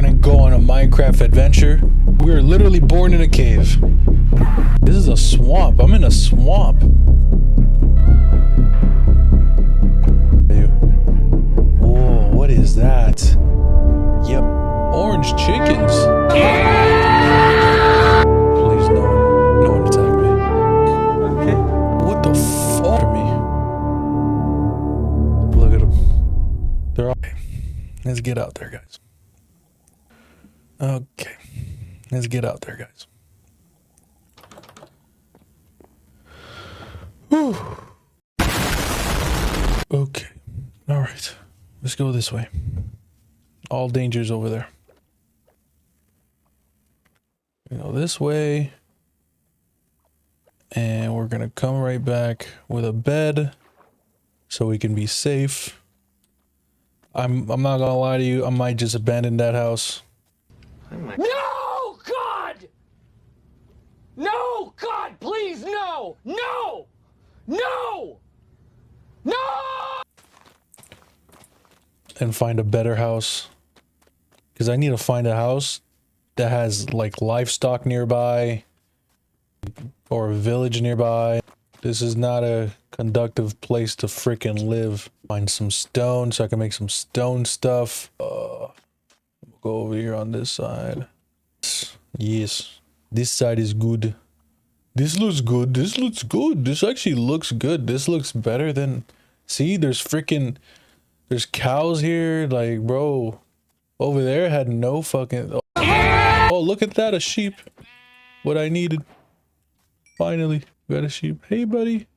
gonna go on a Minecraft adventure. We were literally born in a cave. This is a swamp. I'm in a swamp. Whoa, what is that? Yep. Orange chickens. Please, no one attack me. Okay. What the fuck are me? Look at them. They're all... Let's get out there, guys. Okay. Let's get out there, guys. Whew. Okay. All right. Let's go this way. All dangers over there. We go this way. And we're gonna come right back with a bed so we can be safe. I'm not gonna lie to you, I might just abandon that house. No, God! No, God, please, no! No! No! No! And find a better house. Because I need to find a house that has like livestock nearby. Or a village nearby. This is not a conductive place to freaking live. Find some stone so I can make some stone stuff. We'll go over here on this side. Yes. This side is good. This looks good. This looks good. This actually looks good. This looks better than... See, there's freaking... There's cows here. Like, bro. Over there had no fucking... Oh, look at that. A sheep. What I needed. Finally. Got a sheep. Hey, buddy.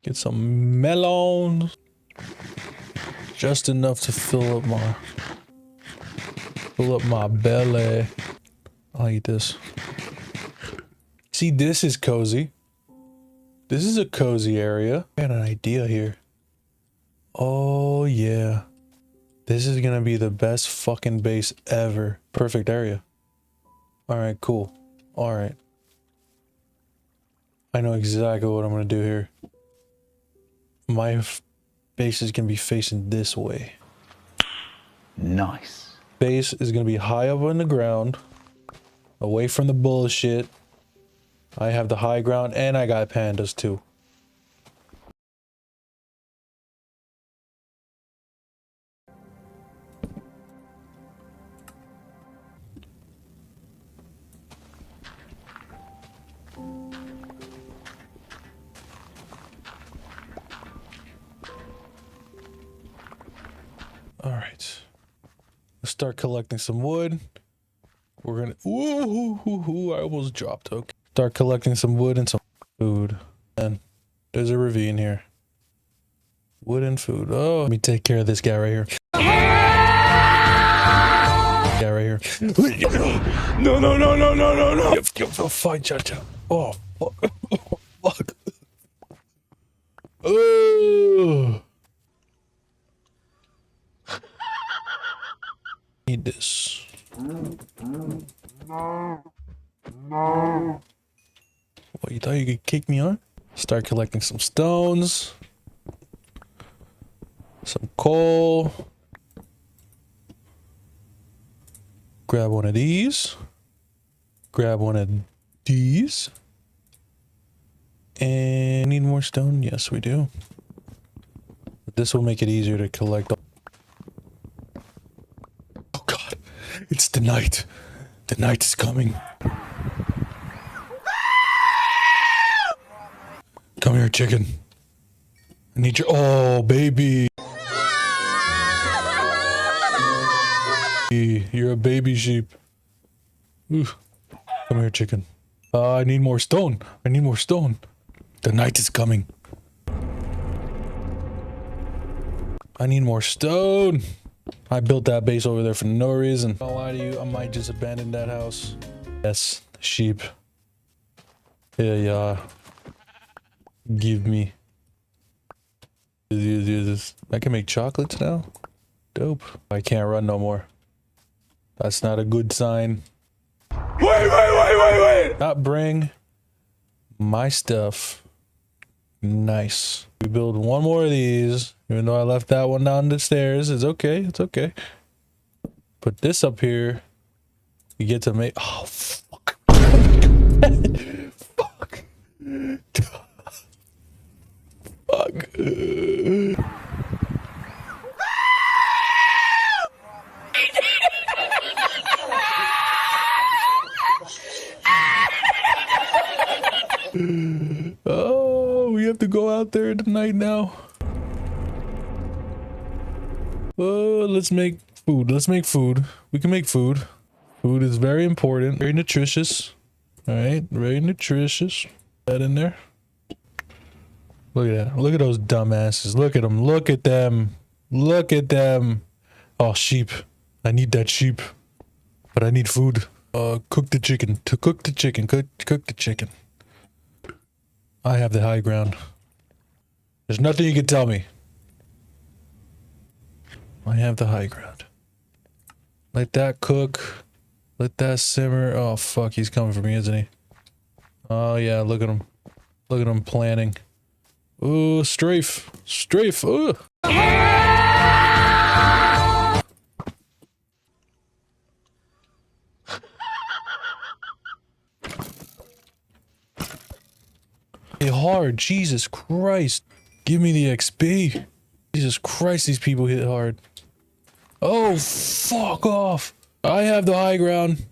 Get some melons. Just enough to fill up my belly. I'll eat this. See, this is cozy. This is a cozy area. I got an idea here. Oh, yeah. This is gonna be the best fucking base ever. Perfect area. Alright, cool. Alright. I know exactly what I'm gonna do here. My base is gonna be facing this way. Nice. Base is gonna be high up on the ground. Away from the bullshit. I have the high ground and I got pandas too. Alright. Let's start collecting some wood. We're gonna... Ooh, I almost dropped. Okay. Start collecting some wood and some food. And there's a ravine here. Wood and food. Oh, let me take care of this guy right here. Guy right here. No. Oh, fine, cha-cha. Oh, fuck. Oh, fuck. Oh. Need this. What, you thought you could kick me on? Start collecting some stones. Some coal. Grab one of these. Grab one of these. And need more stone? Yes, we do. This will make it easier to collect. Oh god, it's the night. The night is coming. Come here, chicken. I need your... Oh, baby. You're a baby sheep. Ooh. Come here, chicken. I need more stone. I need more stone. The night is coming. I need more stone. I built that base over there for no reason. I'll lie to you, I might just abandon that house. Yes, sheep. Yeah. Give me. This. I can make chocolates now? Dope. I can't run no more. That's not a good sign. Wait! Not bring my stuff. Nice. We build one more of these. Even though I left that one down the stairs. It's okay. It's okay. Put this up here. You get to make. Oh fuck! Fuck! Fuck! Oh, we have to go out there tonight now. Oh, let's make food. Let's make food. We can make food. Food is very important. Very nutritious. Alright, very nutritious. That in there. Look at that. Look at those dumbasses. Look at them. Look at them. Look at them. Oh, sheep. I need that sheep. But I need food. Cook the chicken. To cook the chicken. Cook the chicken. I have the high ground. There's nothing you can tell me. I have the high ground. Let that cook. Let that simmer. Oh, fuck. He's coming for me, isn't he? Oh, yeah. Look at him. Look at him planning. Ooh, strafe. Strafe. Ooh. Hard. Jesus Christ. Give me the XP. Jesus Christ, these people hit hard. Oh, fuck off. I have the high ground.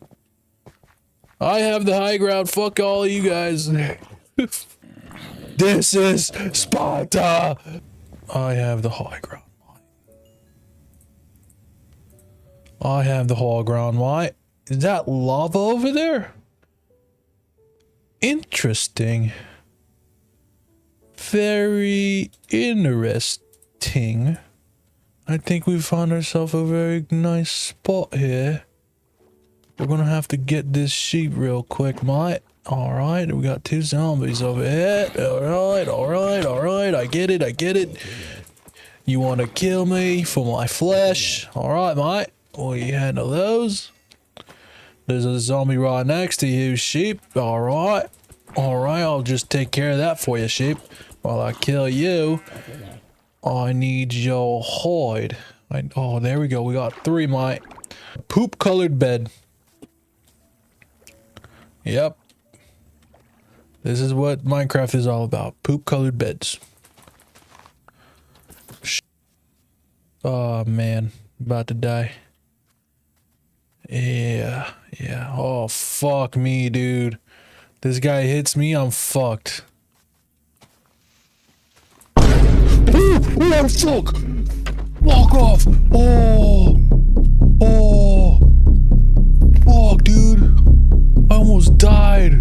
I have the high ground. Fuck all of you guys. This is Sparta. I have the high ground. I have the high ground. Why? Is that lava over there? Interesting. Very interesting. I think we found ourselves a very nice spot here. We're gonna have to get this sheep real quick, mate. Alright, we got 2 zombies over here. Alright, alright, alright. I get it, I get it. You wanna kill me for my flesh? Alright, mate. Well, you handle those. There's a zombie right next to you, sheep. Alright. Alright, I'll just take care of that for you, sheep. While I kill you, I need your hide. Oh, there we go. We got 3, mate. Poop colored bed. Yep. This is what Minecraft is all about. Poop colored beds. Oh, man. About to die. Yeah. Yeah. Oh, fuck me, dude. This guy hits me, I'm fucked. Oh, fuck! Walk off! Oh! Oh! Fuck, dude! I almost died!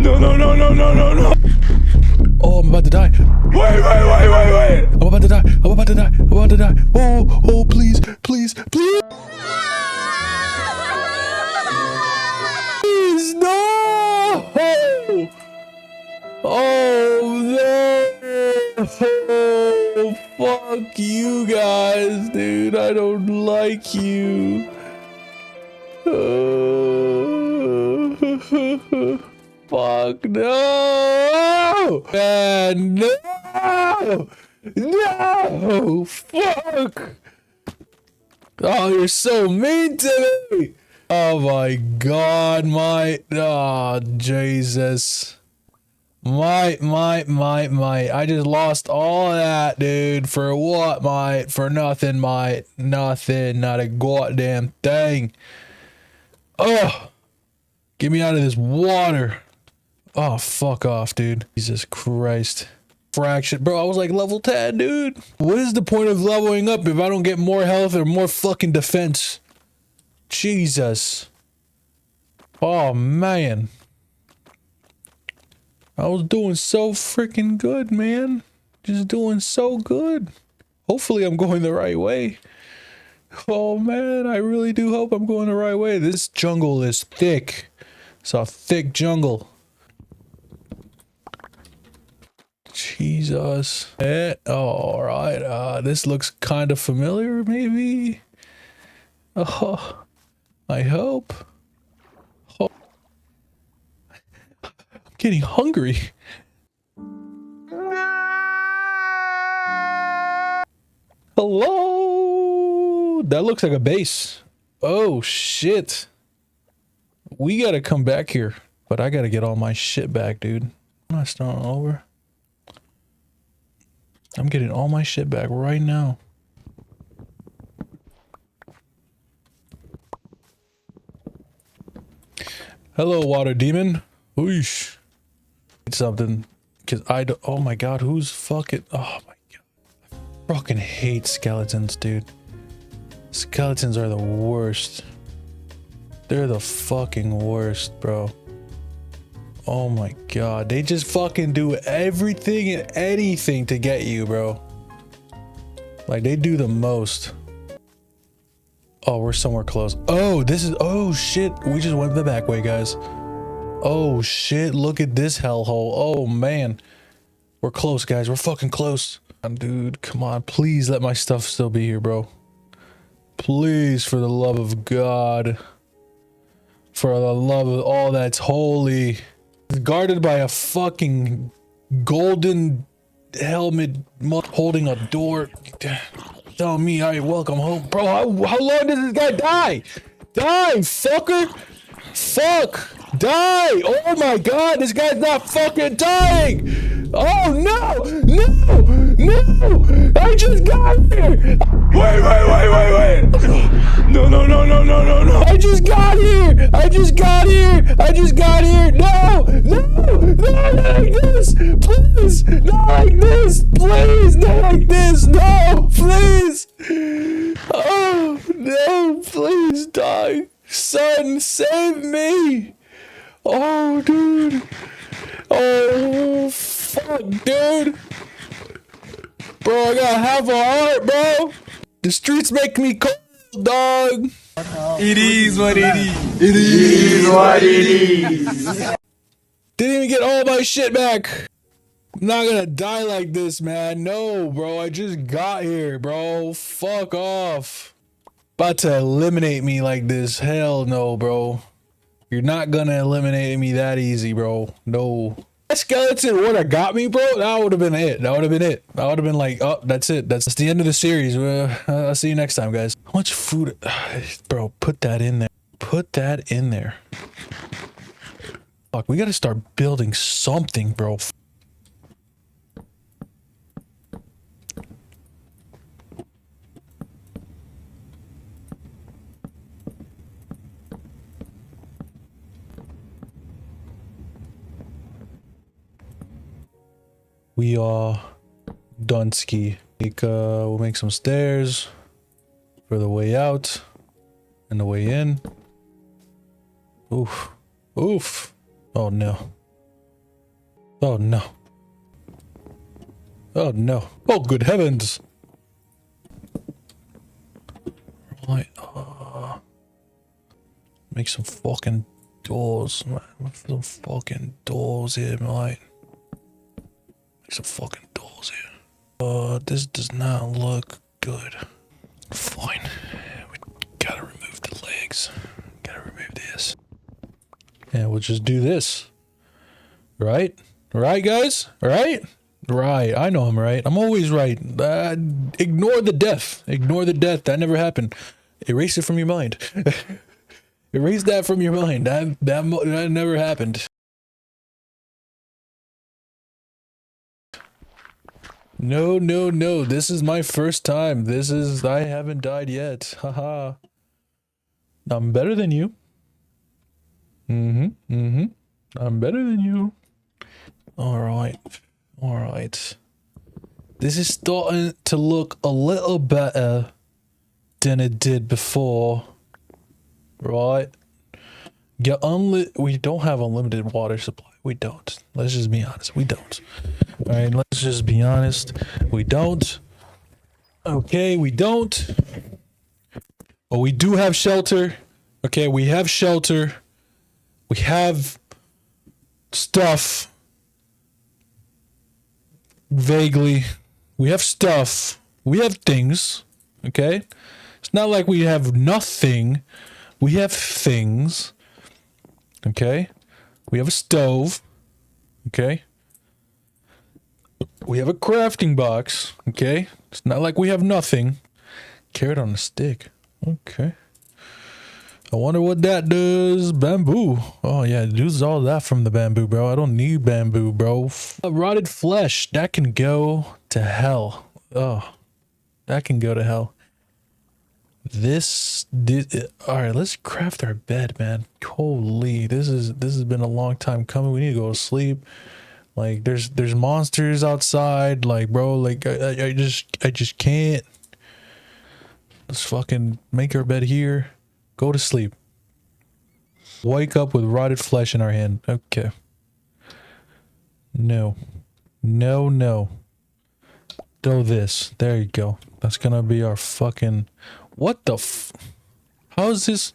No, no, no, no, no, no, no! Oh, I'm about to die. Wait! I'm about to die. I'm about to die. I'm about to die. Oh, oh, please, please, please! Please, no! Oh, no! Oh, fuck you guys, dude. I don't like you. Fuck no! Man, no! No! Fuck! Oh, you're so mean to me! Oh my god, mate. Oh, Jesus. Mate. I just lost all of that, dude. For what, mate? For nothing, mate. Nothing. Not a goddamn thing. Oh! Get me out of this water. Oh, fuck off, dude. Jesus Christ. Fraction. Bro, I was like level 10, dude. What is the point of leveling up if I don't get more health or more fucking defense? Jesus. Oh, man. I was doing so freaking good, man. Just doing so good. Hopefully I'm going the right way. Oh, man, I really do hope I'm going the right way. This jungle is thick. It's a thick jungle. Jesus. Oh, all right. This looks kind of familiar, maybe. Oh, I hope. Oh. I'm getting hungry. Hello? Ooh, that looks like a base. Oh, shit. We gotta come back here. But I gotta get all my shit back, dude. I'm not starting over. I'm getting all my shit back right now. Hello, water demon. Whoosh. Something. Cause I don't. Oh my god, who's fucking. Oh my god. I fucking hate skeletons, dude. Skeletons are the worst. They're the fucking worst, bro. Oh my god. They just fucking do everything and anything to get you, bro. Like, they do the most. Oh, we're somewhere close. Oh, this is... Oh, shit. We just went the back way, guys. Oh, shit. Look at this hellhole. Oh, man. We're close, guys. We're fucking close. Dude, come on. Please let my stuff still be here, bro. Please, for the love of God. For the love of all that's holy. Guarded by a fucking golden helmet holding a door. Tell me I welcome home. Bro, how long does this guy die? Die, fucker! Fuck! Die! Oh my god, this guy's not fucking dying! Oh no! No! No! I just got here! Wait! No! I just got here! I just got here! No! Not like this! Please! Not like this! Please! Not like this! No! Please! Oh, no! Please die! Son, save me! Oh, dude! Oh, fuck, dude! Bro, I got half a heart, bro! The streets make me cold, dog! It is what it is. It is what it is. Didn't even get all my shit back! I'm not gonna die like this, man. No, bro, I just got here, bro. Fuck off. About to eliminate me like this. Hell no, bro. You're not gonna eliminate me that easy, bro. No. That skeleton would have got me, bro. That would have been it. That would have been it. I would have been like, oh, that's it. That's the end of the series. I'll see you next time, guys. How much food? Bro, put that in there. Put that in there. Fuck, we gotta start building something, bro. We are Dunsky. We'll make some stairs for the way out and the way in. Oof. Oof. Oh no. Oh no. Oh no. Oh good heavens. Right. Make some fucking doors. Make some fucking doors here, mate. Some fucking doors here. This does not look good. Fine. We gotta remove the legs. Gotta remove this. And we'll just do this. Right? Right, guys? Right? Right. I know I'm right. I'm always right. Ignore the death. Ignore the death. That never happened. Erase it from your mind. Erase that from your mind. That never happened. No. This is my first time. I haven't died yet. Haha. I'm better than you. I'm better than you. Alright. This is starting to look a little better than it did before. Right? We don't have unlimited water supply. We don't. Let's just be honest. We don't. Alright, let's just be honest. We don't. Okay, we don't. But we do have shelter. Okay, we have shelter. We have stuff. Vaguely. We have stuff. We have things. Okay? It's not like we have nothing. We have things. Okay? We have a stove. Okay? We have a crafting box. Okay? It's not like we have nothing. Carrot on a stick. Okay. I wonder what that does. Bamboo. Oh yeah, it uses all that from the bamboo, bro. I don't need bamboo, bro. Rotted flesh. That can go to hell. Oh, that can go to hell. All right, let's craft our bed, man. Holy, this has been a long time coming. We need to go to sleep. Like, there's monsters outside. Like, bro, like I just can't. Let's fucking make our bed here. Go to sleep. Wake up with rotted flesh in our hand. Okay. No. No, no. Do this. There you go. That's gonna be our fucking... What the f... How is this...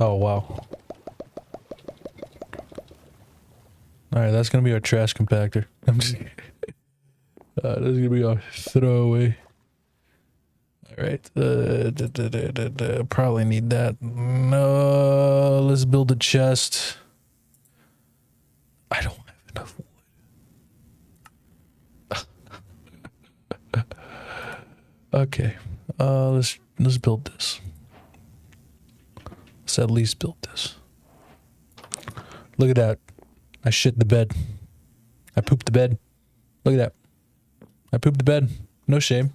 Oh, wow. Alright, that's gonna be our trash compactor. I'm just... that's gonna be our throwaway. Alright, probably need that. No, let's build a chest. I don't have enough wood. Okay, let's build this. Let's at least build this. Look at that. I shit the bed. I pooped the bed. Look at that. I pooped the bed. No shame.